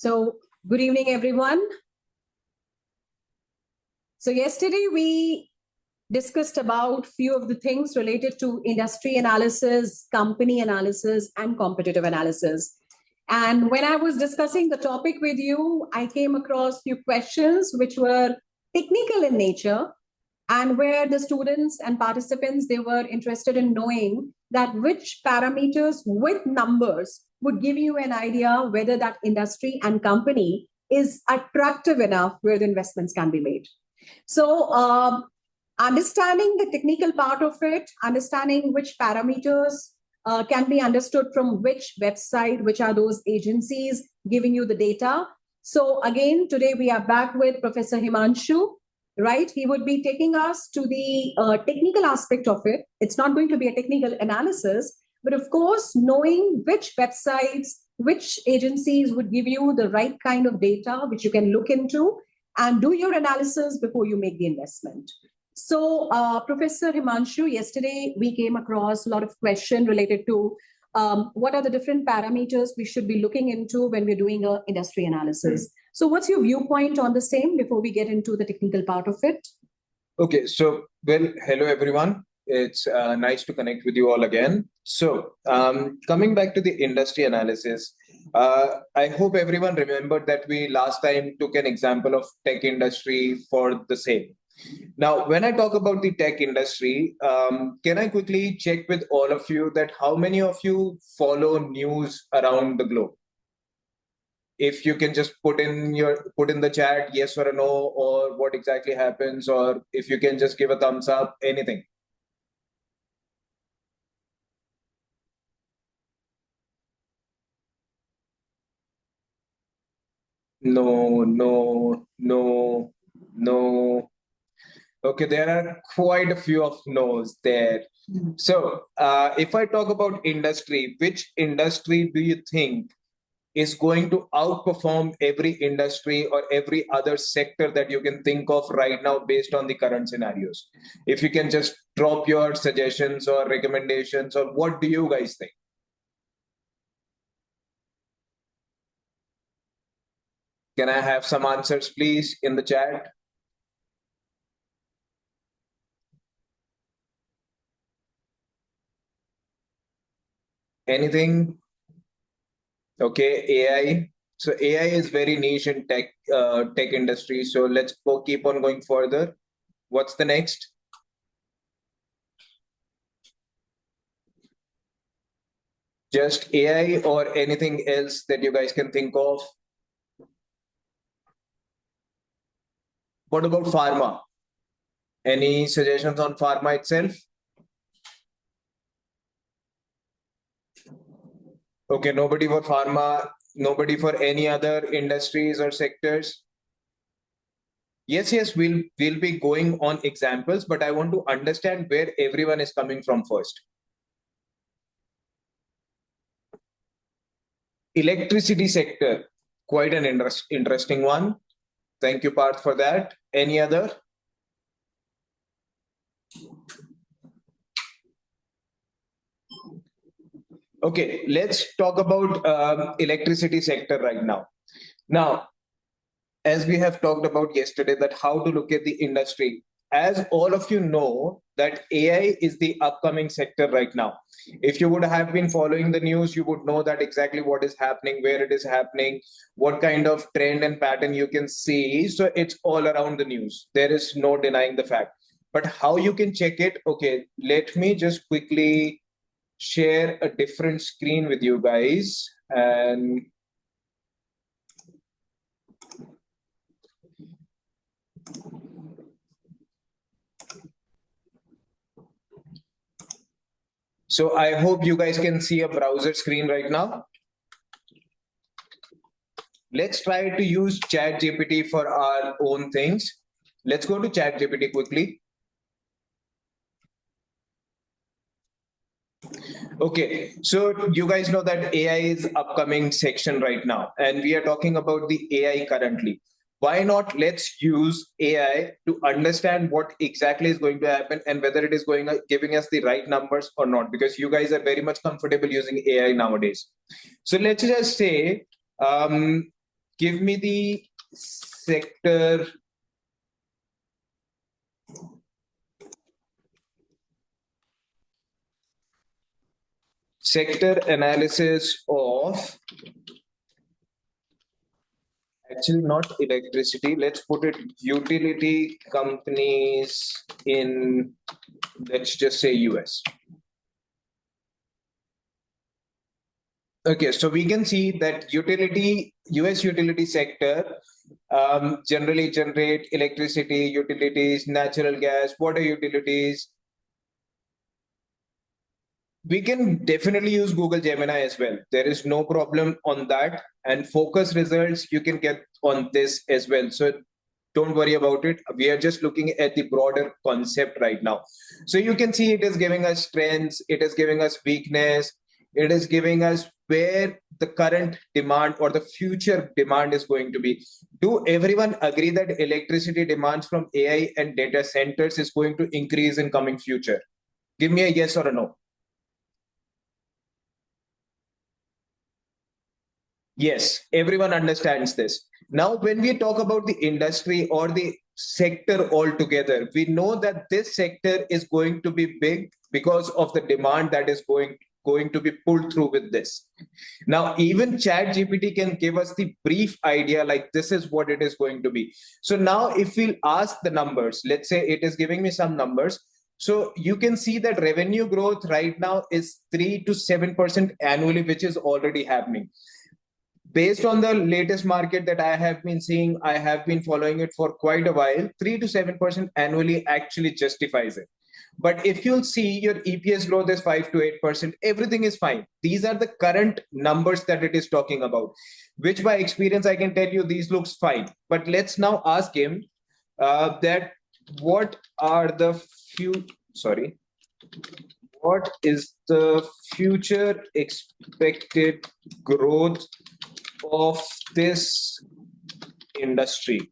So, good evening, everyone. So, yesterday we discussed about few of the things related to industry analysis, company analysis, and competitive analysis. And when I was discussing the topic with you, I came across few questions which were technical in nature, and where the students and participants, they were interested in knowing that which parameters with numbers would give you an idea whether that industry and company is attractive enough where the investments can be made. So understanding the technical part of it, understanding which parameters can be understood from which website, which are those agencies giving you the data. So again, today we are back with Professor Himanshu, right? He would be taking us to the technical aspect of it. It's not going to be a technical analysis, but of course, knowing which websites, which agencies would give you the right kind of data, which you can look into and do your analysis before you make the investment. So, Professor Himanshu, yesterday we came across a lot of questions related to what are the different parameters we should be looking into when we're doing an industry analysis. So what's your viewpoint on the same before we get into the technical part of it? Okay, so, well, hello, everyone. It's nice to connect with you all again. So coming back to the industry analysis, I hope everyone remembered that we last time took an example of tech industry for the same. Now, when I talk about the tech industry, can I quickly check with all of you that how many of you follow news around the globe? If you can just put in the chat yes or a no, or what exactly happens, or if you can just give a thumbs up, anything. No, no, no, no. Okay, there are quite a few of no's there. So if I talk about industry, which industry do you think is going to outperform every industry or every other sector that you can think of right now based on the current scenarios? If you can just drop your suggestions or recommendations, or what do you guys think? Can I have some answers, please, in the chat? Anything? Okay, AI. So AI is very niche in tech industry. So let's keep on going further. What's the next? Just AI or anything else that you guys can think of? What about pharma? Any suggestions on pharma itself? Okay, nobody for pharma, nobody for any other industries or sectors? Yes, we'll be going on examples, but I want to understand where everyone is coming from first. Electricity sector, quite an interesting one. Thank you, Parth, for that. Any other? Okay, let's talk about electricity sector right now. Now, as we have talked about yesterday, that how to look at the industry. As all of you know, that AI is the upcoming sector right now. If you would have been following the news, you would know that exactly what is happening, where it is happening, what kind of trend and pattern you can see. So it's all around the news. There is no denying the fact. But how you can check it? Okay, let me just quickly share a different screen with you guys. And so I hope you guys can see a browser screen right now. Let's try to use ChatGPT for our own things. Let's go to ChatGPT quickly. Okay, so you guys know that AI is upcoming section right now, and we are talking about the AI currently. Why not let's use AI to understand what exactly is going to happen and whether it is giving us the right numbers or not, because you guys are very much comfortable using AI nowadays. So let's just say, give me the sector analysis of, actually not electricity, let's put it utility companies in, let's just say US. Okay, so we can see that US utility sector generally generate electricity, utilities, natural gas, water utilities. We can definitely use Google Gemini as well. There is no problem on that. And focus results you can get on this as well. So don't worry about it. We are just looking at the broader concept right now. So you can see it is giving us strengths, it is giving us weakness, it is giving us where the current demand or the future demand is going to be. Do everyone agree that electricity demands from AI and data centers is going to increase in coming future? Give me a yes or a no. Yes, everyone understands this. Now, when we talk about the industry or the sector altogether, we know that this sector is going to be big because of the demand that is going to be pulled through with this. Now, even ChatGPT can give us the brief idea like this is what it is going to be. So now if we'll ask the numbers, let's say it is giving me some numbers. So you can see that revenue growth right now is 3 to 7% annually, which is already happening. Based on the latest market that I have been seeing, I have been following it for quite a while, 3 to 7% annually actually justifies it. But if you'll see your EPS growth is 5 to 8%, everything is fine. These are the current numbers that it is talking about, which by experience, I can tell you these looks fine. But let's now ask him that what are the what is the future expected growth of this industry?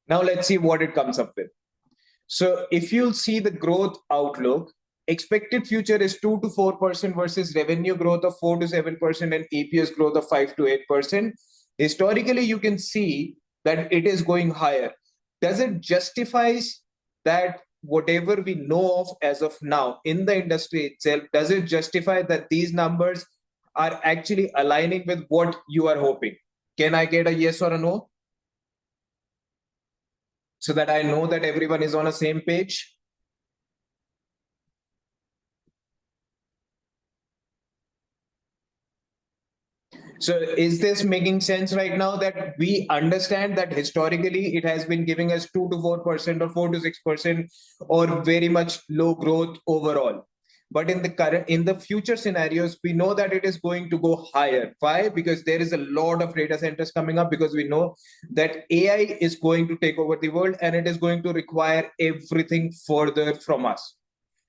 Now let's see what it comes up with. So if you'll see the growth outlook, expected future is 2 to 4% versus revenue growth of 4 to 7% and EPS growth of 5 to 8%. Historically, you can see that it is going higher. Does it justify that whatever we know of as of now in the industry itself, does it justify that these numbers are actually aligning with what you are hoping? Can I get a yes or a no? So that I know that everyone is on the same page. So is this making sense right now that we understand that historically it has been giving us 2 to 4% or 4 to 6% or very much low growth overall? But in the future scenarios, we know that it is going to go higher. Why? Because there is a lot of data centers coming up, because we know that AI is going to take over the world and it is going to require everything further from us.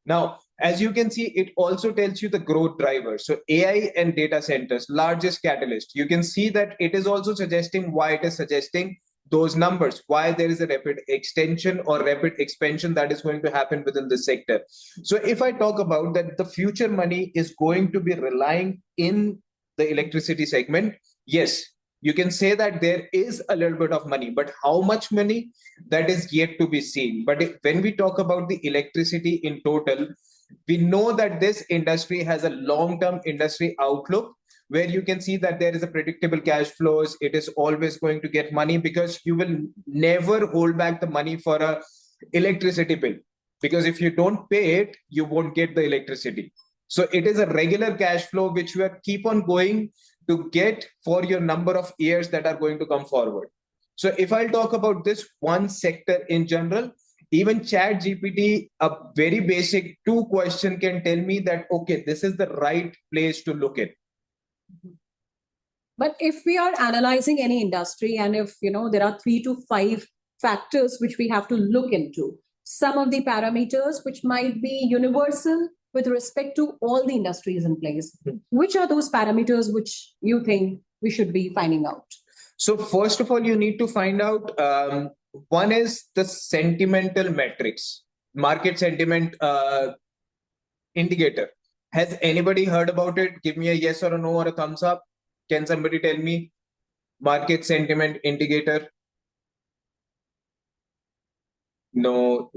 Now, as you can see, it also tells you the growth drivers. So AI and data centers, largest catalyst. You can see that it is also suggesting why it is suggesting those numbers, why there is a rapid extension or rapid expansion that is going to happen within the sector. So if I talk about that the future money is going to be relying in the electricity segment, yes, you can say that there is a little bit of money, but how much money, that is yet to be seen. But when we talk about the electricity in total, we know that this industry has a long-term industry outlook where you can see that there is a predictable cash flows. It is always going to get money because you will never hold back the money for a electricity bill, because if you don't pay it, you won't get the electricity. So it is a regular cash flow which you keep on going to get for your number of years that are going to come forward. So if I'll talk about this one sector in general, even ChatGPT, a very basic 2 question can tell me that, okay, this is the right place to look at. But if we are analyzing any industry and if, there are 3 to 5 factors which we have to look into, some of the parameters which might be universal with respect to all the industries in place, which are those parameters which you think we should be finding out? So first of all, you need to find out, one is the sentimental metrics, market sentiment indicator. Has anybody heard about it? Give me a yes or a no or a thumbs up. Can somebody tell me? Market sentiment indicator? No.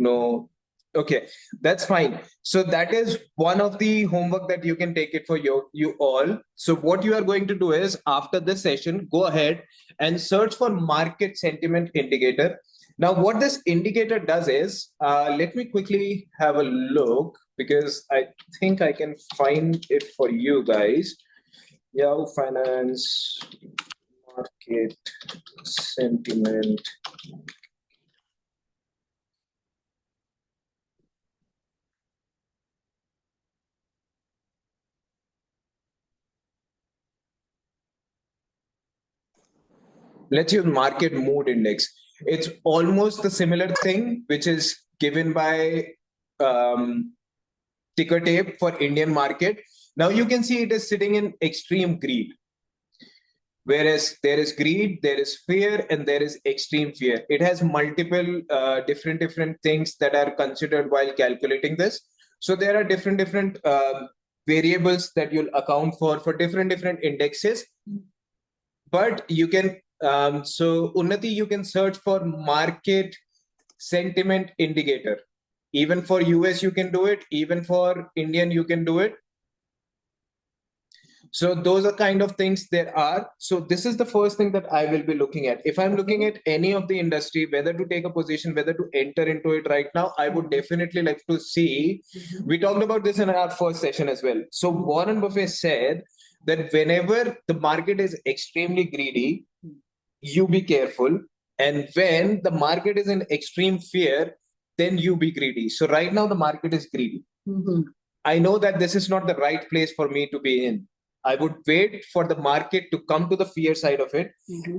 Okay, that's fine. So that is one of the homework that you can take it for you all. So what you are going to do is after this session, go ahead and search for market sentiment indicator. Now, what this indicator does is, let me quickly have a look because I think I can find it for you guys. Yahoo Finance market sentiment. Let's use market mood index. It's almost the similar thing, which is given by ticker tape for Indian market. Now you can see it is sitting in extreme greed. Whereas there is greed, there is fear, and there is extreme fear. It has multiple different things that are considered while calculating this. So there are different variables that you'll account for different indexes. But you can so Unnati, you can search for market sentiment indicator. Even for US, you can do it. Even for Indian, you can do it. So those are kind of things there are. So this is the first thing that I will be looking at. If I'm looking at any of the industry, whether to take a position, whether to enter into it right now, I would definitely like to see. We talked about this in our first session as well. So Warren Buffett said that whenever the market is extremely greedy, you be careful. And when the market is in extreme fear, then you be greedy. So right now the market is greedy. I know that this is not the right place for me to be in. I would wait for the market to come to the fear side of it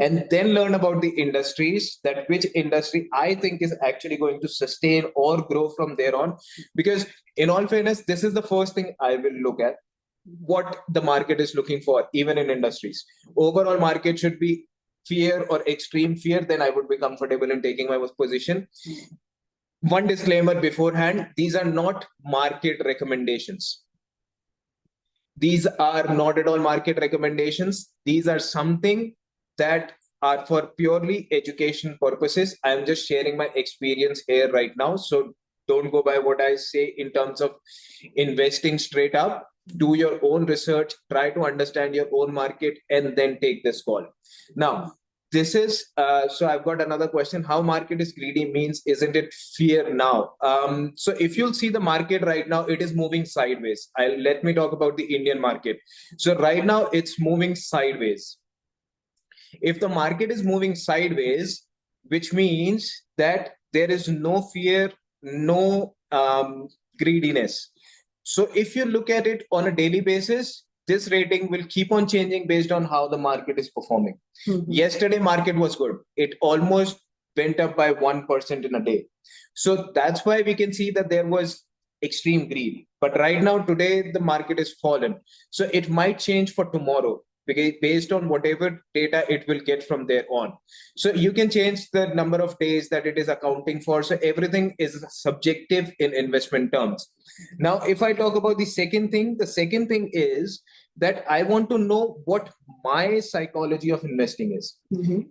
and then learn about the industries, that which industry I think is actually going to sustain or grow from there on. Because in all fairness, this is the first thing I will look at, what the market is looking for, even in industries. Overall market should be fear or extreme fear, then I would be comfortable in taking my position. One disclaimer beforehand, these are not market recommendations. These are not at all market recommendations. These are something that are for purely education purposes. I'm just sharing my experience here right now. So don't go by what I say in terms of investing straight up. Do your own research, try to understand your own market, and then take this call. Now, this is so I've got another question. How market is greedy means, isn't it fear now? So if you'll see the market right now, it is moving sideways. Let me talk about the Indian market. So right now it's moving sideways. If the market is moving sideways, which means that there is no fear, no greediness. So if you look at it on a daily basis, this rating will keep on changing based on how the market is performing. Yesterday, market was good. It almost went up by 1% in a day. So that's why we can see that there was extreme greed. But right now, today, the market is fallen. So it might change for tomorrow, because based on whatever data it will get from there on. So you can change the number of days that it is accounting for. So everything is subjective in investment terms. Now, if I talk about the second thing is that I want to know what my psychology of investing is.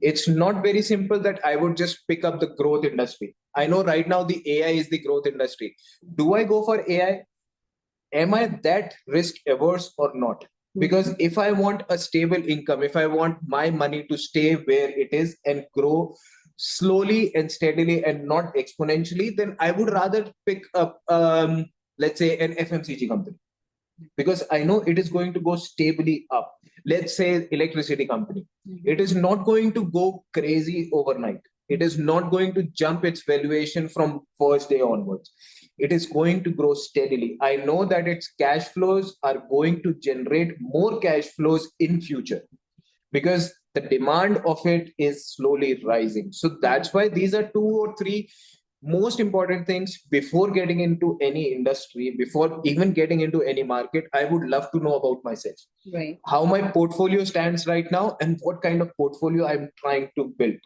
It's not very simple that I would just pick up the growth industry. I know right now the AI is the growth industry. Do I go for AI? Am I that risk averse or not? Because if I want a stable income, if I want my money to stay where it is and grow slowly and steadily and not exponentially, then I would rather pick up, let's say, an FMCG company. Because I know it is going to go stably up. Let's say electricity company. It is not going to go crazy overnight. It is not going to jump its valuation from first day onwards. It is going to grow steadily. I know that its cash flows are going to generate more cash flows in future because the demand of it is slowly rising. So that's why these are 2 or 3 most important things before getting into any industry, before even getting into any market. I would love to know about myself, Right. how my portfolio stands right now and what kind of portfolio I'm trying to build.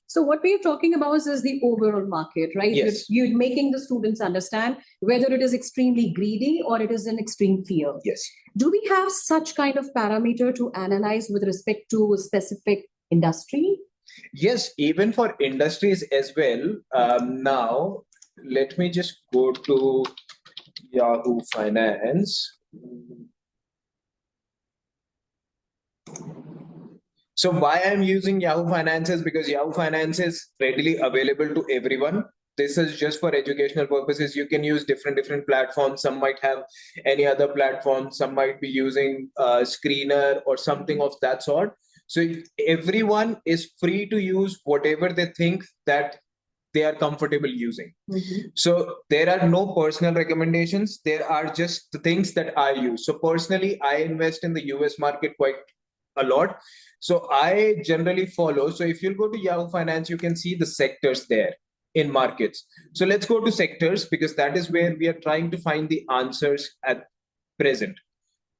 So what we're talking about is the overall market, right? Yes. You're making the students understand whether it is extremely greedy or it is an extreme fear. Yes. Do we have such kind of parameter to analyze with respect to specific industry? Yes, even for industries as well. Now, let me just go to Yahoo Finance. So why I'm using Yahoo Finance is because Yahoo Finance is readily available to everyone. This is just for educational purposes. You can use different platforms. Some might have any other platform. Some might be using Screener or something of that sort. So everyone is free to use whatever they think that they are comfortable using. So there are no personal recommendations. There are just the things that I use. So personally, I invest in the US market quite a lot. So I generally follow. So if you go to Yahoo Finance, you can see the sectors there in markets. So let's go to sectors because that is where we are trying to find the answers at present.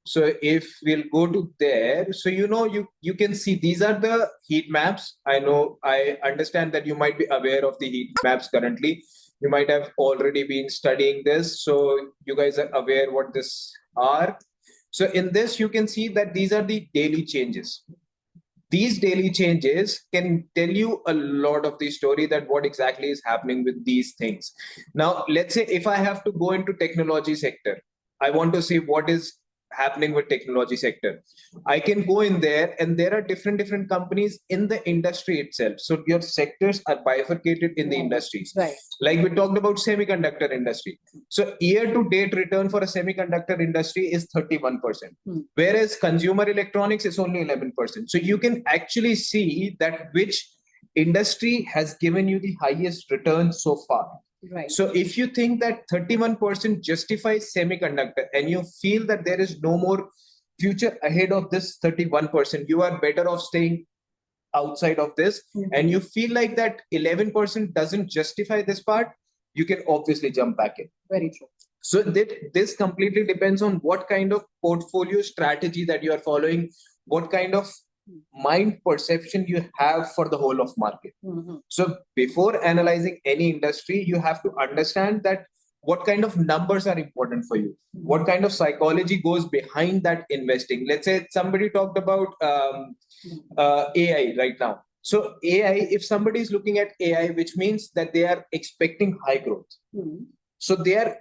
So if we'll go to there, so you can see these are the heat maps. I understand that you might be aware of the heat maps currently. You might have already been studying this, so you guys are aware what this are. So in this, you can see that these are the daily changes. These daily changes can tell you a lot of the story that what exactly is happening with these things. Now, let's say if I have to go into technology sector, I want to see what is happening with technology sector. I can go in there and there are different companies in the industry itself. So your sectors are bifurcated in the industries. Right. Like we talked about semiconductor industry. So year to date return for a semiconductor industry is 31%, whereas consumer electronics is only 11%. So you can actually see that which industry has given you the highest return so far. Right. So if you think that 31% justifies semiconductor and you feel that there is no more future ahead of this 31%, you are better off staying outside of this. And you feel like that 11% doesn't justify this part, you can obviously jump back in. Very true. So this completely depends on what kind of portfolio strategy that you are following, what kind of mind perception you have for the whole of market. So before analyzing any industry, you have to understand that what kind of numbers are important for you, what kind of psychology goes behind that investing. Let's say somebody talked about AI right now. So AI, if somebody is looking at AI, which means that they are expecting high growth. So they are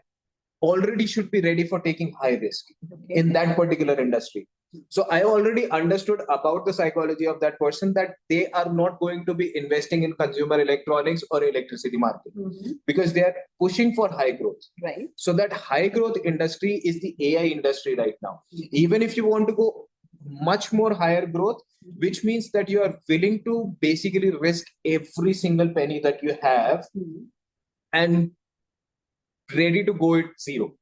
already should be ready for taking high risk in that particular industry. So I already understood about the psychology of that person, that they are not going to be investing in consumer electronics or electricity market because they are pushing for high growth. Right. So that high growth industry is the AI industry right now. Even if you want to go much more higher growth, which means that you are willing to basically risk every single penny that you have and ready to go at zero.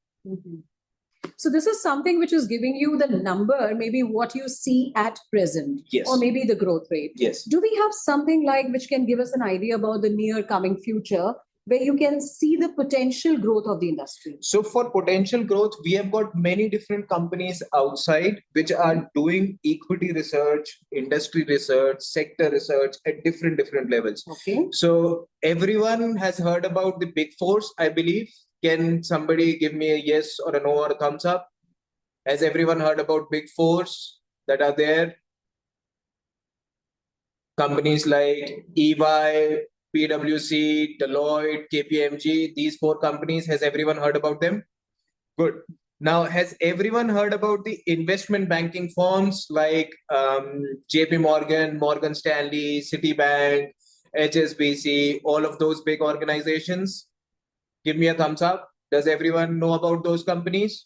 So this is something which is giving you the number, maybe what you see at present, Yes. or maybe the growth rate. Yes. Do we have something like which can give us an idea about the near coming future, where you can see the potential growth of the industry? So for potential growth, we have got many different companies outside which are doing equity research, industry research, sector research at different levels. Okay. So everyone has heard about the big fours, I believe. Can somebody give me a yes or a no or a thumbs up? Has everyone heard about big fours that are there? Companies like EY, PwC, Deloitte, KPMG, these four companies, has everyone heard about them? Good. Now, has everyone heard about the investment banking firms like JP Morgan, Morgan Stanley, Citibank, HSBC, all of those big organizations? Give me a thumbs up. Does everyone know about those companies?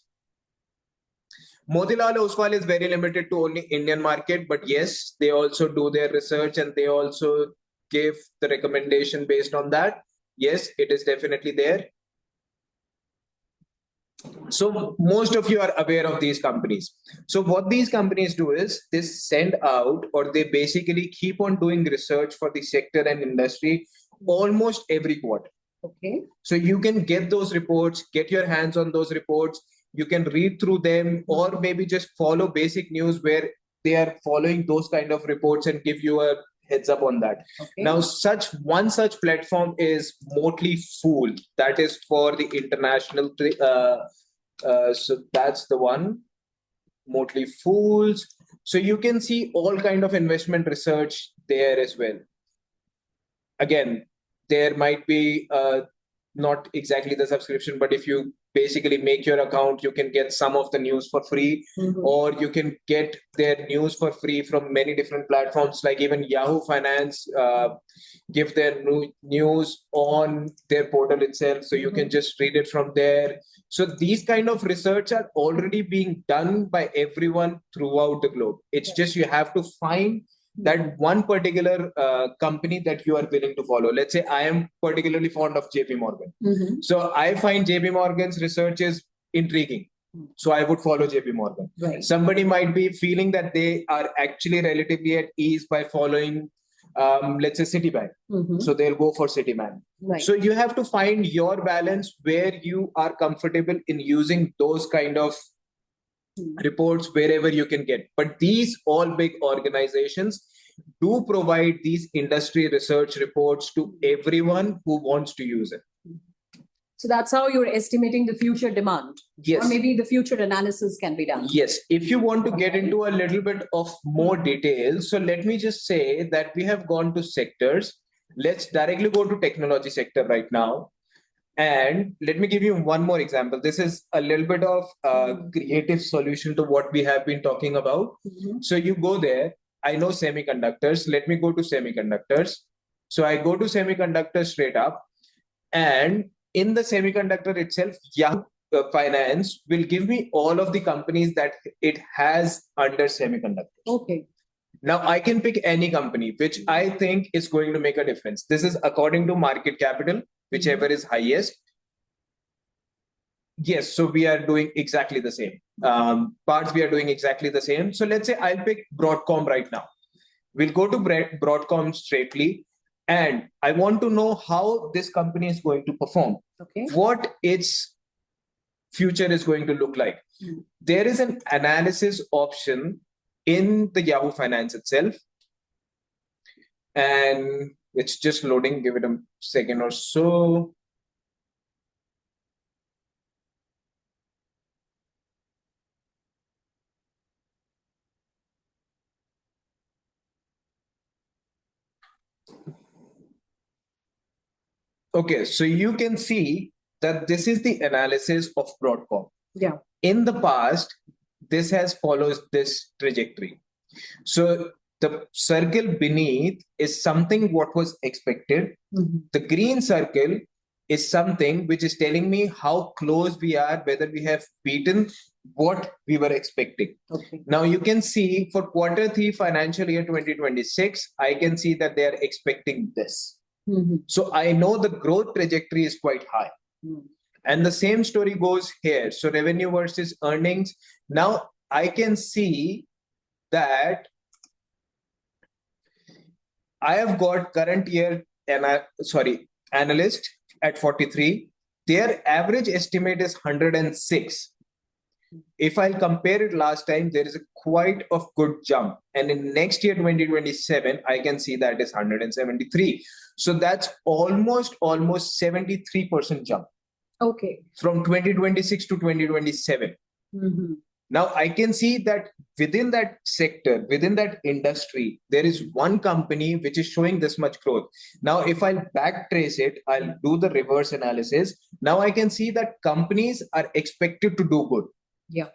Motilal Oswal is very limited to only Indian market, but yes, they also do their research and they also give the recommendation based on that. Yes, it is definitely there. So most of you are aware of these companies. So what these companies do is they send out, or they basically keep on doing research for the sector and industry almost every quarter. Okay. So you can get those reports, get your hands on those reports. You can read through them, or maybe just follow basic news where they are following those kind of reports and give you a heads up on that. Okay. Now, one such platform is Motley Fool. That is for the international. So that's the one, Motley Fools. So you can see all kind of investment research there as well. Again, there might be not exactly the subscription, but if you basically make your account, you can get some of the news for free, or you can get their news for free from many different platforms, like even Yahoo Finance give their news on their portal itself. So you can just read it from there. So these kind of research are already being done by everyone throughout the globe. It's just you have to find that one particular company that you are willing to follow. Let's say I am particularly fond of JP Morgan. So I find JP Morgan's research is intriguing. So I would follow JP Morgan. Right. Somebody might be feeling that they are actually relatively at ease by following, let's say, Citibank. So they'll go for Citibank. Right. So you have to find your balance where you are comfortable in using those kind of reports wherever you can get. But these all big organizations do provide these industry research reports to everyone who wants to use it. So that's how you're estimating the future demand. Yes. Or maybe the future analysis can be done. Yes. If you want to get into a little bit of more details, so let me just say that we have gone to sectors. Let's directly go to technology sector right now. And let me give you one more example. This is a little bit of a creative solution to what we have been talking about. So you go there. I know semiconductors. Let me go to semiconductors. So I go to semiconductors straight up. And in the semiconductor itself, Yahoo Finance will give me all of the companies that it has under semiconductors. Okay. Now I can pick any company which I think is going to make a difference. This is according to market capital, whichever is highest. Yes, so we are doing exactly the same. Parts, we are doing exactly the same. So let's say I'll pick Broadcom right now. We'll go to Broadcom straightly. And I want to know how this company is going to perform. Okay. What its future is going to look like. There is an analysis option in the Yahoo Finance itself. And it's just loading. Give it a second or so. Okay, so you can see that this is the analysis of Broadcom. Yeah. In the past, this has followed this trajectory. So the circle beneath is something what was expected. The green circle is something which is telling me how close we are, whether we have beaten what we were expecting. Okay. Now you can see for Q3 financial year 2026, I can see that they are expecting this. So I know the growth trajectory is quite high. And the same story goes here. So revenue versus earnings. Now I can see that I have got current year analyst at 43. Their average estimate is 106. If I compare it last time, there is a quite of good jump. And in next year, 2027, I can see that is 173. So that's almost 73% jump. Okay. From 2026 to 2027. Now I can see that within that sector, within that industry, there is one company which is showing this much growth. Now, if I'll backtrace it, I'll do the reverse analysis. Now I can see that companies are expected to do good. Yeah.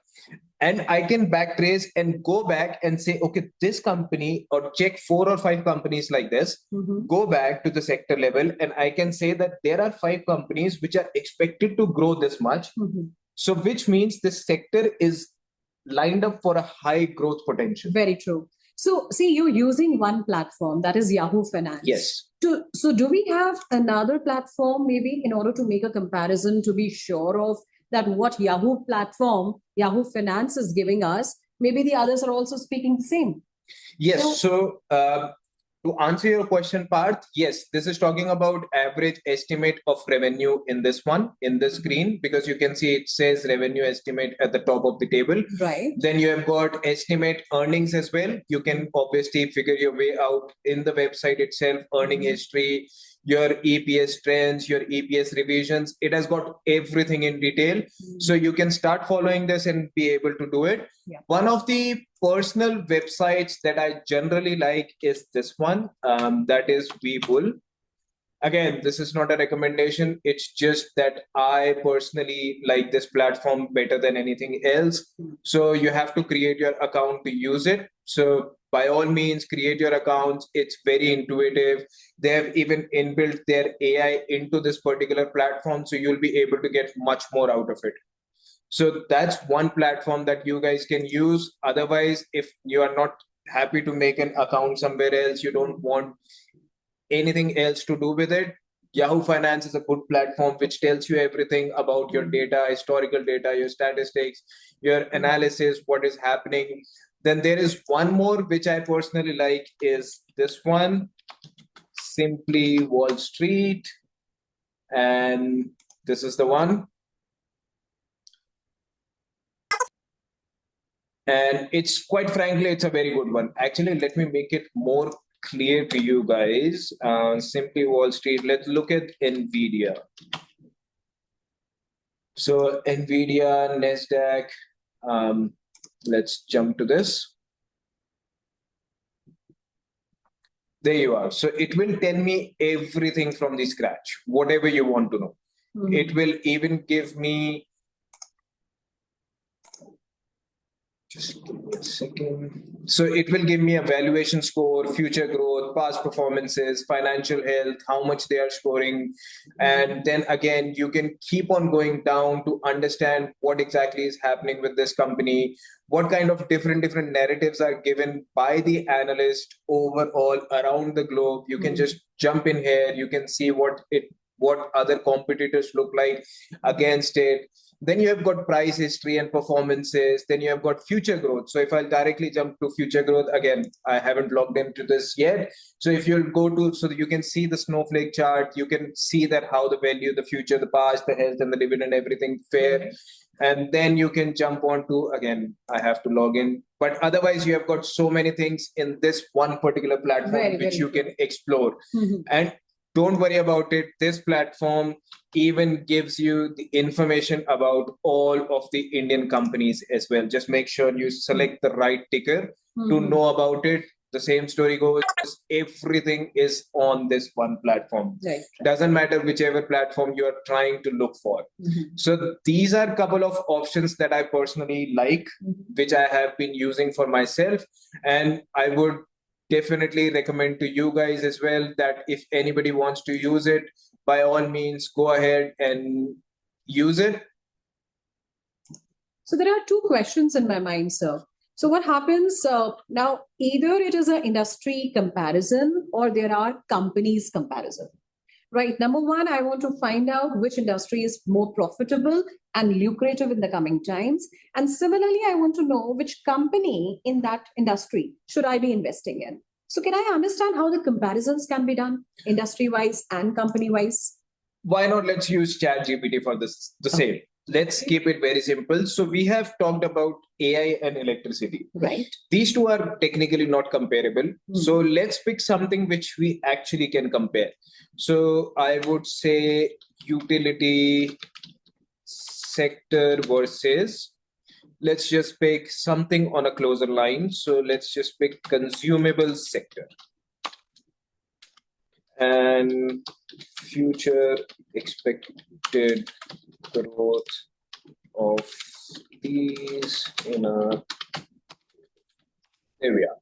And I can backtrace and go back and say, okay, this company, or check 4 or 5 companies like this, go back to the sector level. And I can say that there are 5 companies which are expected to grow this much. So which means this sector is lined up for a high growth potential. Very true. So see, you're using one platform, that is Yahoo Finance. Yes. So do we have another platform maybe in order to make a comparison to be sure of that what Yahoo platform, Yahoo Finance is giving us, maybe the others are also speaking the same? Yes. So to answer your question, Parth, yes, this is talking about average estimate of revenue in this one, in the screen, because you can see it says revenue estimate at the top of the table. Right. Then you have got estimate earnings as well. You can obviously figure your way out in the website itself, earning history. your EPS trends, your EPS revisions. It has got everything in detail. So you can start following this and be able to do it. Yeah. One of the personal websites that I generally like is this one. That is Webull. Again, this is not a recommendation. It's just that I personally like this platform better than anything else. So you have to create your account to use it. So by all means, create your accounts. It's very intuitive. They have even inbuilt their AI into this particular platform. So you'll be able to get much more out of it. So that's one platform that you guys can use. Otherwise, if you are not happy to make an account somewhere else, you don't want anything else to do with it, Yahoo Finance is a good platform which tells you everything about your data, historical data, your statistics, your analysis, what is happening. Then there is one more which I personally like is this one, Simply Wall Street. And this is the one. And it's quite frankly, it's a very good one. Actually, let me make it more clear to you guys. Simply Wall Street. Let's look at NVIDIA. So NVIDIA, NASDAQ. Let's jump to this. There you are. So it will tell me everything from the scratch, whatever you want to know. It will even give me, just give me a second. So it will give me a valuation score, future growth, past performances, financial health, how much they are scoring. And then again, you can keep on going down to understand what exactly is happening with this company, what kind of different narratives are given by the analyst overall around the globe. You can just jump in here. You can see what other competitors look like against it. Then you have got price history and performances. Then you have got future growth. So if I'll directly jump to future growth, again, I haven't logged into this yet. So if you'll go to, so that you can see the snowflake chart, you can see that how the value, the future, the past, the health and the dividend, everything fair. And then you can jump on to, again, I have to log in. But otherwise, you have got so many things in this one particular platform which you can explore. And don't worry about it. This platform even gives you the information about all of the Indian companies as well. Just make sure you select the right ticker to know about it. The same story goes. Everything is on this one platform. Doesn't matter whichever platform you are trying to look for. So these are a couple of options that I personally like, which I have been using for myself. And I would definitely recommend to you guys as well that if anybody wants to use it, by all means, go ahead and use it. So there are two questions in my mind, sir. So what happens now, either it is an industry comparison or there are companies comparison, right? Number one, I want to find out which industry is more profitable and lucrative in the coming times. And similarly, I want to know which company in that industry should I be investing in. So can I understand how the comparisons can be done industry-wise and company-wise? Why not? Let's use ChatGPT for this, the same. Let's keep it very simple. So we have talked about AI and electricity. Right. These two are technically not comparable. So let's pick something which we actually can compare. So I would say utility sector versus, let's just pick something on a closer line. So let's just pick consumable sector. And future expected growth of these in a, there we are.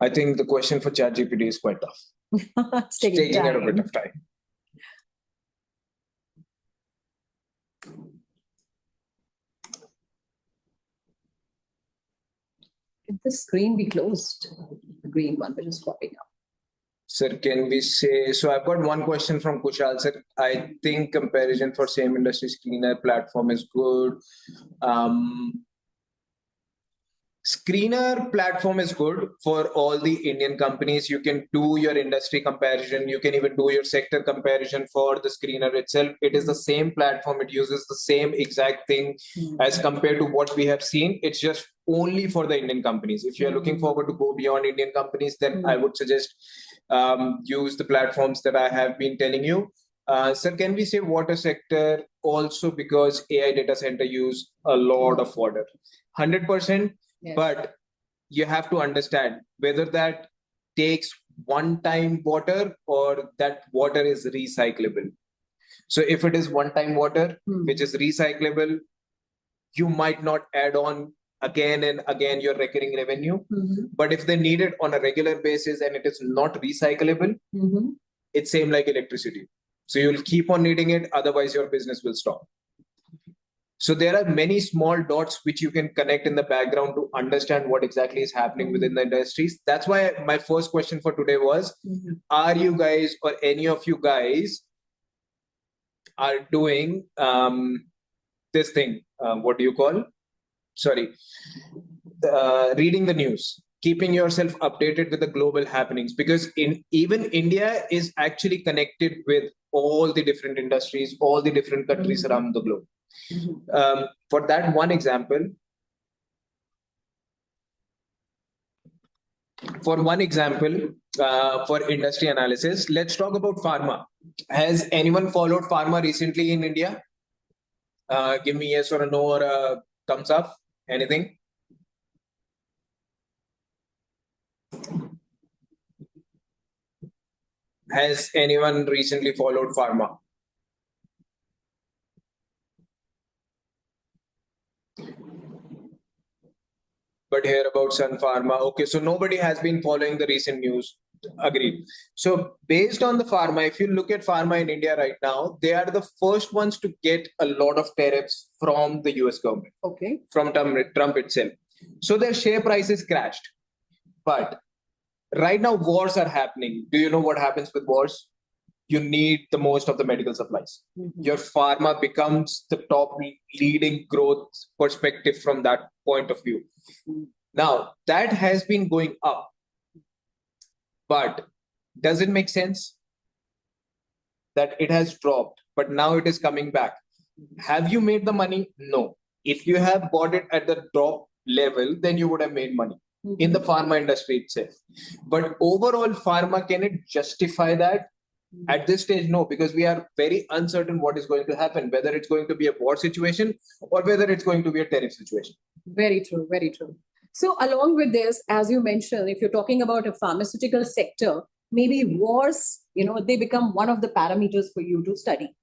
I think the question for ChatGPT is quite tough. It's taking a bit of time. Can the screen be closed? The green one which is popping up. Sir, can we say, so I've got one question from Kushal, sir. I think comparison for same industry screener platform is good. Screener platform is good for all the Indian companies. You can do your industry comparison. You can even do your sector comparison for the screener itself. It is the same platform. It uses the same exact thing as compared to what we have seen. It's just only for the Indian companies. If you're looking forward to go beyond Indian companies, then I would suggest use the platforms that I have been telling you. Sir, can we say water sector also, because AI data center use a lot of water? 100%. Yes. But you have to understand whether that takes one-time water or that water is recyclable. So if it is one-time water, which is recyclable, you might not add on again and again your recurring revenue. But if they need it on a regular basis and it is not recyclable, it's same like electricity. So you'll keep on needing it, otherwise your business will stop. So there are many small dots which you can connect in the background to understand what exactly is happening within the industries. That's why my first question for today was, are you guys or any of you guys are doing this thing? What do you call? Sorry, reading the news, keeping yourself updated with the global happenings, because even India is actually connected with all the different industries, all the different countries around the globe. For that one example, for industry analysis, let's talk about pharma. Has anyone followed pharma recently in India? Give me yes or a no or a thumbs up. Anything? Has anyone recently followed pharma? But hear about Sun Pharma. Okay, so nobody has been following the recent news. Agreed. So based on the pharma, if you look at pharma in India right now, they are the first ones to get a lot of tariffs from the US government. Okay. From Trump itself. So their share prices crashed. But right now wars are happening. Do you know what happens with wars? You need the most of the medical supplies. Your pharma becomes the top leading growth perspective from that point of view. Now, that has been going up. But does it make sense that it has dropped, but now it is coming back? Have you made the money? No. If you have bought it at the drop level, then you would have made money in the pharma industry itself. But overall, pharma, can it justify that? At this stage, no, because we are very uncertain what is going to happen, whether it's going to be a war situation or whether it's going to be a tariff situation. Very true, very true. So along with this, as you mentioned, if you're talking about a pharmaceutical sector, maybe wars, they become one of the parameters for you to study.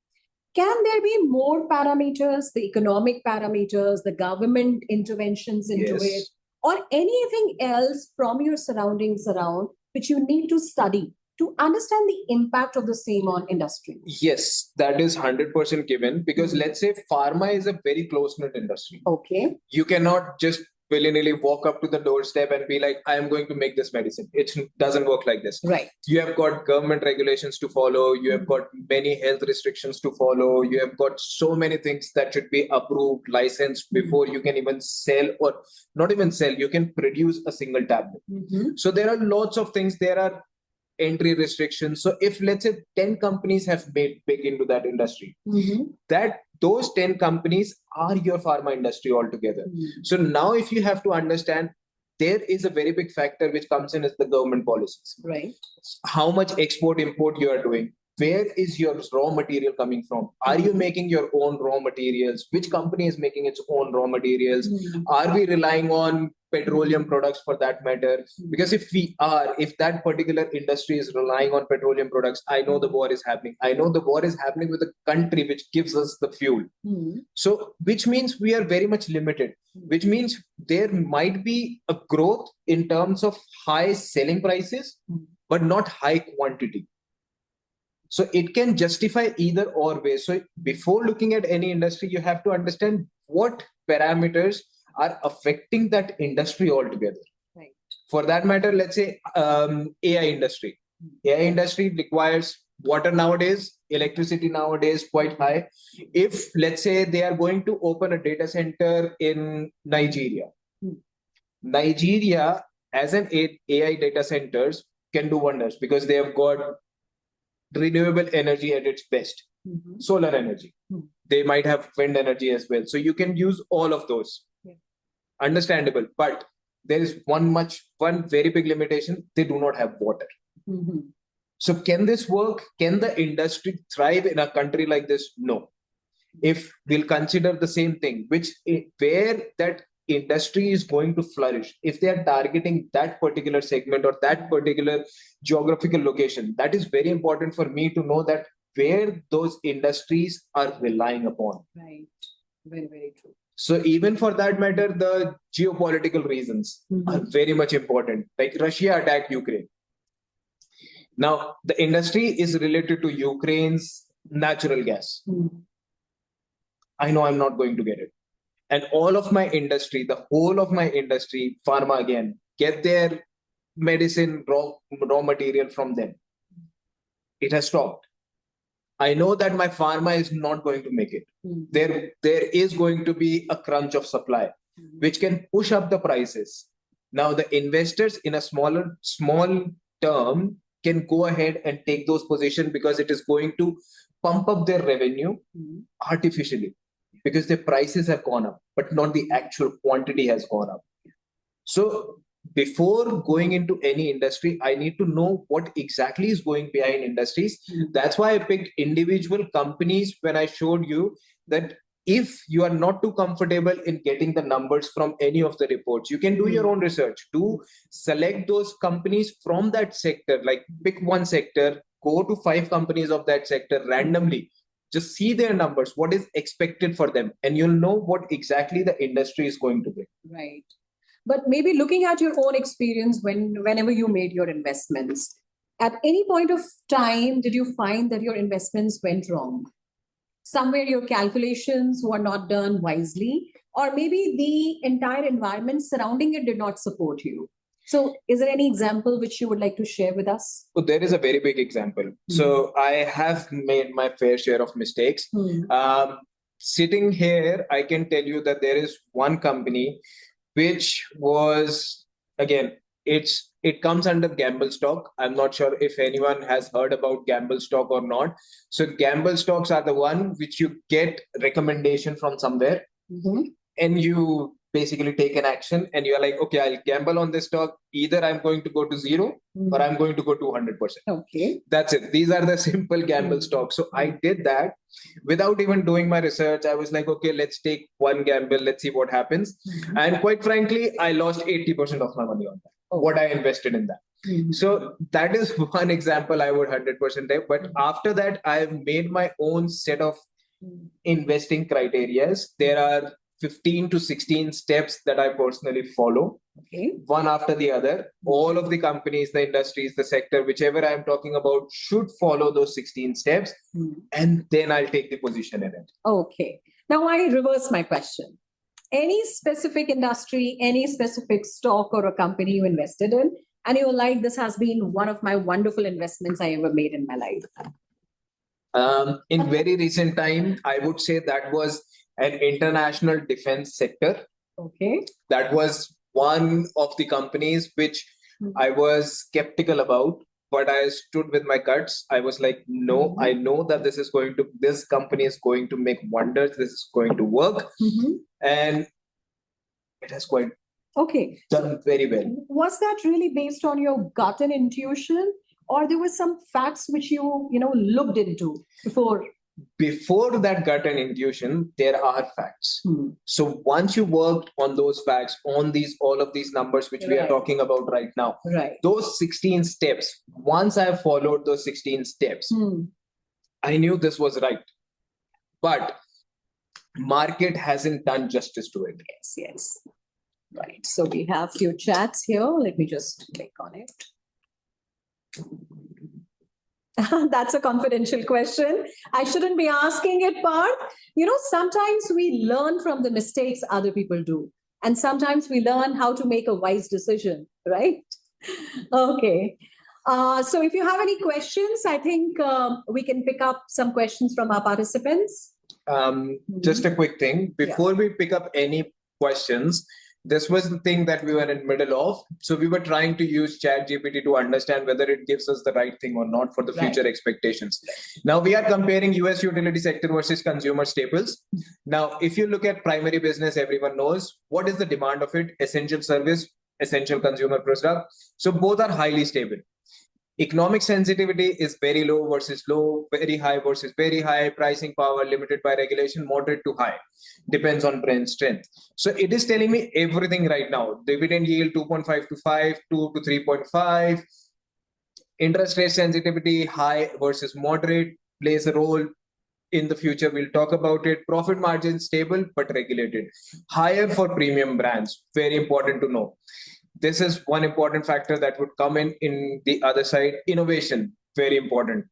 Can there be more parameters, the economic parameters, the government interventions into it, or anything else from your surroundings around which you need to study to understand the impact of the same on industry? Yes, that is 100% given, because let's say pharma is a very close-knit industry. Okay. You cannot just willy-nilly walk up to the doorstep and be like, I am going to make this medicine. It doesn't work like this. Right. You have got government regulations to follow. You have got many health restrictions to follow. You have got so many things that should be approved, licensed before you can even sell, or not even sell, you can produce a single tablet. So there are lots of things. There are entry restrictions. So if let's say 10 companies have made big into that industry, that those 10 companies are your pharma industry altogether. So now if you have to understand, there is a very big factor which comes in as the government policies. Right. How much export import you are doing. Where is your raw material coming from? Are you making your own raw materials? Which company is making its own raw materials? Are we relying on petroleum products for that matter? Because if that particular industry is relying on petroleum products, I know the war is happening. I know the war is happening with a country which gives us the fuel. So, which means we are very much limited, which means there might be a growth in terms of high selling prices, but not high quantity. So it can justify either or way. So before looking at any industry, you have to understand what parameters are affecting that industry altogether. Right. For that matter, let's say AI industry. AI industry requires water nowadays, electricity nowadays quite high. If let's say they are going to open a data center in Nigeria, Nigeria, as an AI data centers, can do wonders because they have got renewable energy at its best, solar energy. They might have wind energy as well. So you can use all of those. Yeah. Understandable. But there is one very big limitation. They do not have water. So can this work? Can the industry thrive in a country like this? No. If we'll consider the same thing, where that industry is going to flourish, if they are targeting that particular segment or that particular geographical location, that is very important for me to know that where those industries are relying upon. Right. Very, very true. So even for that matter, the geopolitical reasons are very much important. Like Russia attacked Ukraine. Now, the industry is related to Ukraine's natural gas. I know I'm not going to get it. And all of my industry, the whole of my industry, pharma again, get their medicine, raw material from them. It has stopped. I know that my pharma is not going to make it. There is going to be a crunch of supply, which can push up the prices. Now, the investors in a small term can go ahead and take those positions because it is going to pump up their revenue artificially because the prices have gone up, but not the actual quantity has gone up. So before going into any industry, I need to know what exactly is going behind industries. That's why I picked individual companies when I showed you that if you are not too comfortable in getting the numbers from any of the reports, you can do your own research. Do select those companies from that sector, like pick one sector, go to 5 companies of that sector randomly. Just see their numbers, what is expected for them, and you'll know what exactly the industry is going to be. Right. But maybe looking at your own experience whenever you made your investments, at any point of time, did you find that your investments went wrong? Somewhere your calculations were not done wisely, or maybe the entire environment surrounding it did not support you. So is there any example which you would like to share with us? So there is a very big example. So I have made my fair share of mistakes. Sitting here, I can tell you that there is one company which was, again, it comes under gamble stock. I'm not sure if anyone has heard about gamble stock or not. So gamble stocks are the one which you get recommendation from somewhere and you basically take an action and you're like, okay, I'll gamble on this stock. Either I'm going to go to 0 or I'm going to go to 100%. Okay. That's it. These are the simple gamble stocks. So I did that without even doing my research. I was like, okay, let's take one gamble. Let's see what happens. And quite frankly, I lost 80% of my money on that, what I invested in that. So that is one example I would 100% take. But after that, I've made my own set of investing criterias. There are 15 to 16 steps that I personally follow, one after the other. All of the companies, the industries, the sector, whichever I'm talking about, should follow those 16 steps, and then I'll take the position in it. Okay. Now I reverse my question. Any specific industry, any specific stock or a company you invested in, and you're like, this has been one of my wonderful investments I ever made in my life? In very recent time, I would say that was an international defense sector. Okay. That was one of the companies which I was skeptical about, but I stood with my guts. I was like, no, I know that this company is going to make wonders. This is going to work. And it has quite done very well. Was that really based on your gut and intuition, or there were some facts which you looked into before? Before that gut and intuition, there are facts. So once you worked on those facts, on all of these numbers which we are talking about right now, those 16 steps, once I followed those 16 steps, I knew this was right. But market hasn't done justice to it. Yes. Right. So we have few chats here. Let me just click on it. That's a confidential question. I shouldn't be asking it, Parth. Sometimes we learn from the mistakes other people do. And sometimes we learn how to make a wise decision, right? Okay. So if you have any questions, I think we can pick up some questions from our participants. Just a quick thing. Before we pick up any questions, This was the thing that we were in middle of. So we were trying to use ChatGPT to understand whether it gives us the right thing or not for the future expectations. Now we are comparing US utility sector versus consumer staples. Now, if you look at primary business, everyone knows what is the demand of it: essential service, essential consumer product. So both are highly stable. Economic sensitivity is very low versus low, very high versus very high, pricing power limited by regulation, moderate to high, depends on brand strength. So it is telling me everything right now. Dividend yield 2.5 to 5, 2 to 3.5, interest rate sensitivity, high versus moderate, plays a role. In the future, we'll talk about it. Profit margin stable but regulated. Higher for premium brands, very important to know. This is one important factor that would come in the other side. Innovation, very important.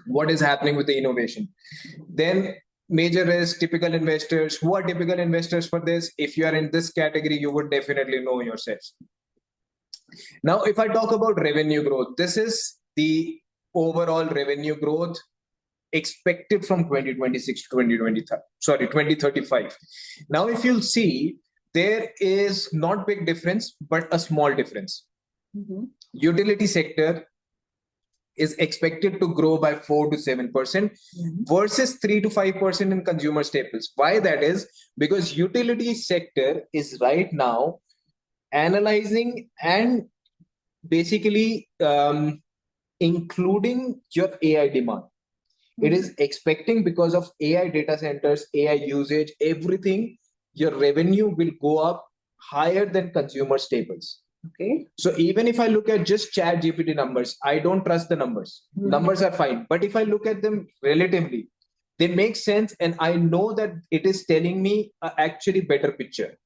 What is happening with the innovation? Then major risk, typical investors. Who are typical investors for this? If you are in this category, you would definitely know yourself. Now, if I talk about revenue growth, this is the overall revenue growth expected from 2026 to 2035. Now, if you'll see, there is not big difference, but a small difference. Utility sector is expected to grow by 4 to 7% versus 3 to 5% in consumer staples. Why that is? Because utility sector is right now analyzing and basically including your AI demand. It is expecting, because of AI data centers, AI usage, everything, your revenue will go up higher than consumer staples. Okay. So even if I look at just ChatGPT numbers, I don't trust the numbers. Numbers are fine. But if I look at them relatively, they make sense. And I know that it is telling me an actually better picture.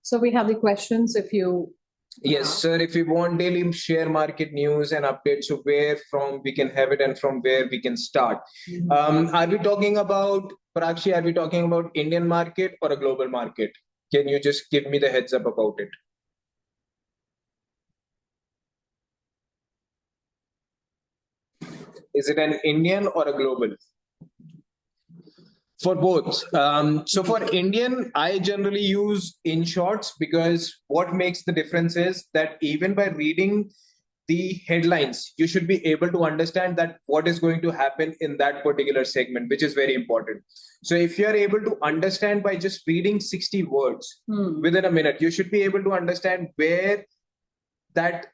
So we have the questions if you... Yes, sir. If you want daily share market news and updates, so where from we can have it and from where we can start. Are we talking about, Parakshi, are we talking about Indian market or a global market? Can you just give me the heads up about it? Is it an Indian or a global? For both. So for Indian, I generally use in shorts, because what makes the difference is that even by reading the headlines, you should be able to understand that what is going to happen in that particular segment, which is very important. So if you are able to understand by just reading 60 words within a minute, you should be able to understand where that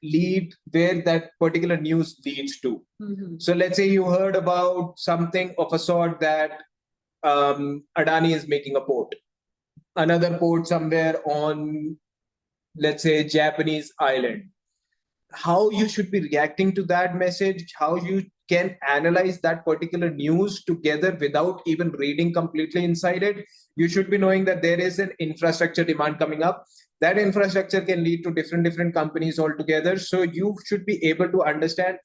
particular news leads to. So let's say you heard about something of a sort that Adani is making a port, another port somewhere on, let's say, Japanese island. How you should be reacting to that message, how you can analyze that particular news together without even reading completely inside it. You should be knowing that there is an infrastructure demand coming up. That infrastructure can lead to different companies altogether. So you should be able to understand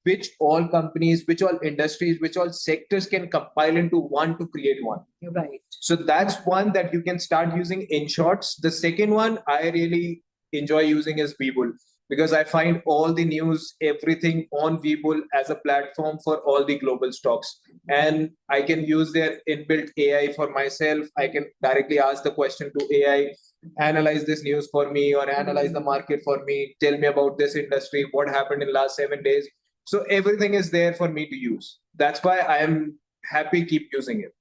which all companies, which all industries, which all sectors can compile into one to create one. You're right. So that's one that you can start using in shorts. The second one I really enjoy using is Webull, because I find all the news, everything on Webull as a platform for all the global stocks. And I can use their inbuilt AI for myself. I can directly ask the question to AI, analyze this news for me, or analyze the market for me, tell me about this industry, what happened in the last 7 days. So everything is there for me to use. That's why I am happy keep using it.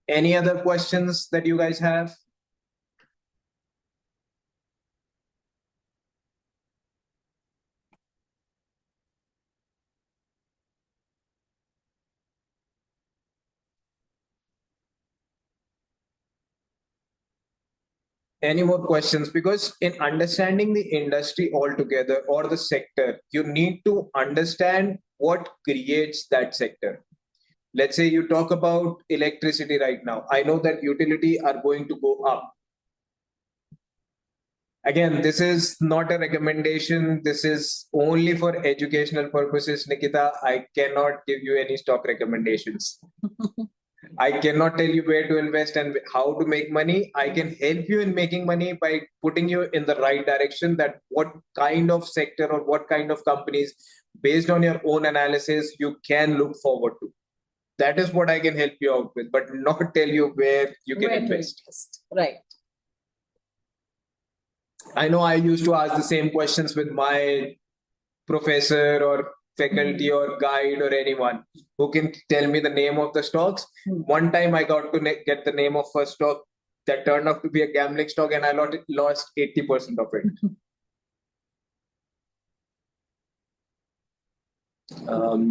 Any other questions that you guys have? Any more questions? Because in understanding the industry altogether or the sector, you need to understand what creates that sector. Let's say you talk about electricity right now. I know that utility are going to go up. Again, this is not a recommendation. This is only for educational purposes. Nikita, I cannot give you any stock recommendations. I cannot tell you where to invest and how to make money. I can help you in making money by putting you in the right direction, that what kind of sector or what kind of companies, based on your own analysis, you can look forward to. That is what I can help you out with, but not tell you where you can invest. Right. I know I used to ask the same questions with my professor or faculty or guide or anyone who can tell me the name of the stocks. One time I got to get the name of first stock that turned out to be a gambling stock, and I lost 80% of it.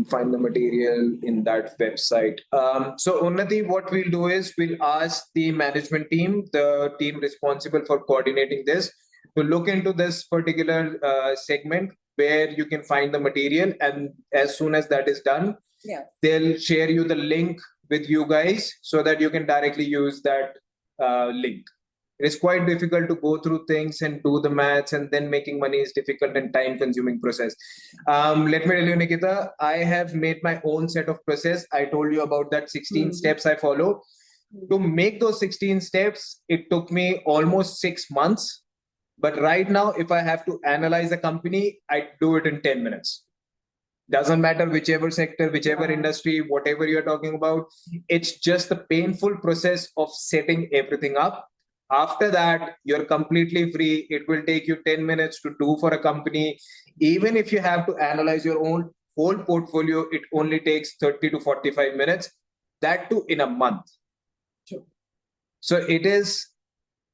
Find the material in that website. So Unnati, what we'll do is we'll ask the management team, the team responsible for coordinating this, to look into this particular segment where you can find the material. And as soon as that is done, they'll share you the link with you guys so that you can directly use that link. It is quite difficult to go through things and do the maths, and then making money is difficult and time-consuming process. Let me tell you, Nikita, I have made my own set of process. I told you about that 16 steps I follow. To make those 16 steps, it took me almost 6 months. But right now, if I have to analyze a company, I do it in 10 minutes. Doesn't matter whichever sector, whichever industry, whatever you're talking about. It's just the painful process of setting everything up. After that, you're completely free. It will take you 10 minutes to do for a company. Even if you have to analyze your own whole portfolio, it only takes 30 to 45 minutes. That too in a month. Sure. So it is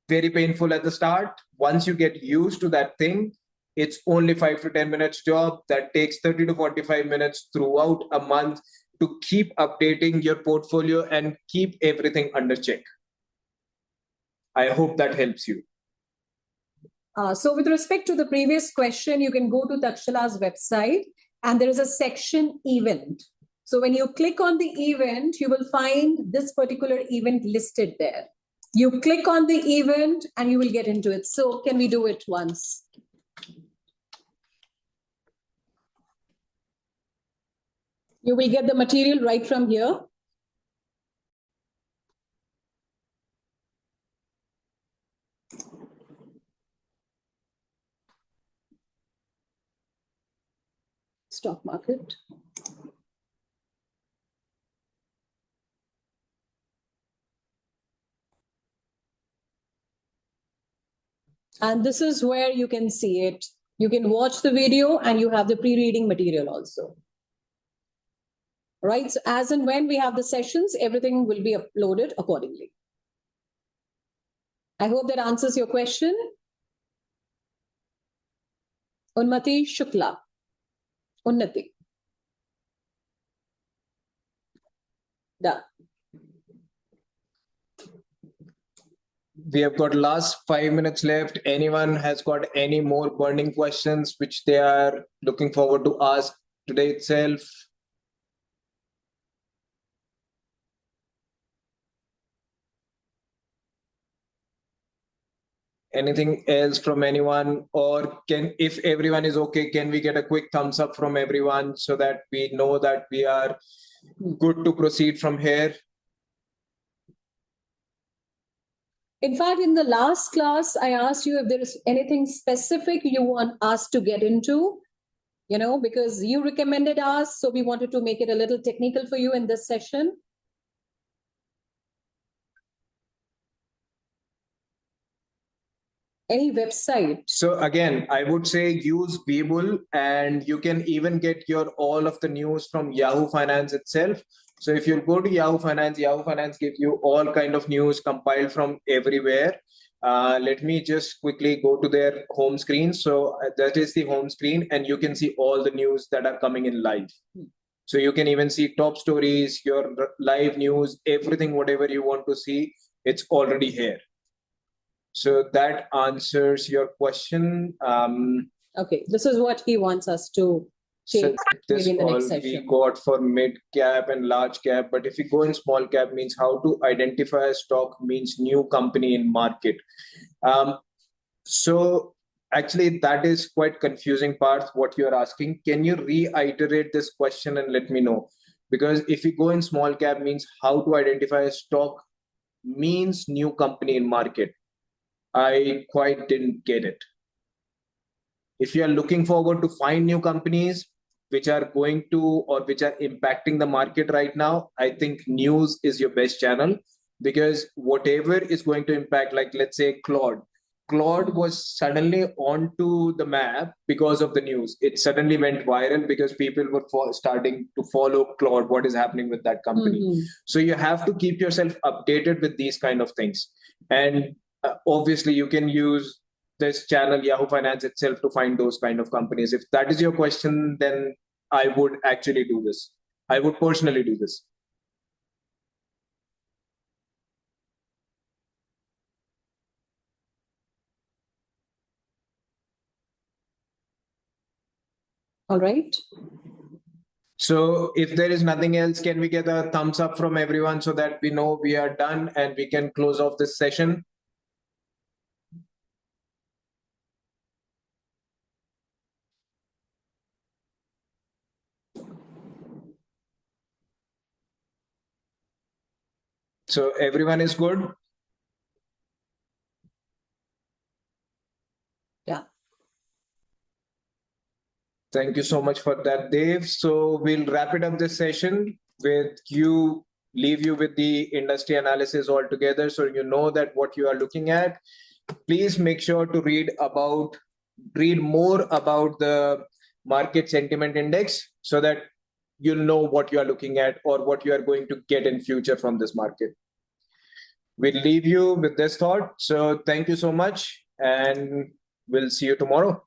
very painful at the start. Once you get used to that thing, it's only 5 to 10 minutes job that takes 30 to 45 minutes throughout a month to keep updating your portfolio and keep everything under check. I hope that helps you. So with respect to the previous question, you can go to Taxila's website and there is a section event. So when you click on the event, you will find this particular event listed there. You click on the event and you will get into it. So can we do it once? You will get the material right from here. Stock market. And this is where you can see it. You can watch the video and you have the pre-reading material also. Right, so as and when we have the sessions, everything will be uploaded accordingly. I hope that answers your question. Unnati Shukla. Unnati. Done. We have got last 5 minutes left. Anyone has got any more burning questions which they are looking forward to ask today itself? Anything else from anyone? Or if everyone is okay, can we get a quick thumbs up from everyone so that we know that we are good to proceed from here? In fact, in the last class, I asked you if there is anything specific you want us to get into, because you recommended us. So we wanted to make it a little technical for you in this session. Any website? So again, I would say use Webull, and you can even get all of the news from Yahoo Finance itself. So if you go to Yahoo Finance gives you all kind of news compiled from everywhere. Let me just quickly go to their home screen. So that is the home screen, and you can see all the news that are coming in live. So you can even see top stories, your live news, everything, whatever you want to see, it's already here. So that answers your question. Okay, this is what he wants us to change. So this maybe in the all next session. we got for mid cap and large cap, but if we go in small cap, means how to identify a stock, means new company in market. So actually that is quite confusing part what you're asking. Can you reiterate this question and let me know? Because if we go in small cap, means how to identify a stock means new company in market. I quite didn't get it. If you are looking forward to find new companies, which are going to or which are impacting the market right now, I think news is your best channel, because whatever is going to impact, like let's say Claude was suddenly onto the map because of the news. It suddenly went viral because people were starting to follow Claude, what is happening with that company. So you have to keep yourself updated with these kind of things. And obviously you can use this channel, Yahoo Finance itself, to find those kind of companies. If that is your question, then I would actually do this. I would personally do this. All right. So if there is nothing else, can we get a thumbs up from everyone so that we know we are done and we can close off this session? So everyone is good? Yeah. Thank you so much for that, Dave. So we'll wrap it up this session with you, leave you with the industry analysis altogether, so you know that what you are looking at. Please make sure to read more about the market sentiment index, so that you'll know what you are looking at or what you are going to get in future from this market. We'll leave you with this thought. So thank you so much, and we'll see you tomorrow.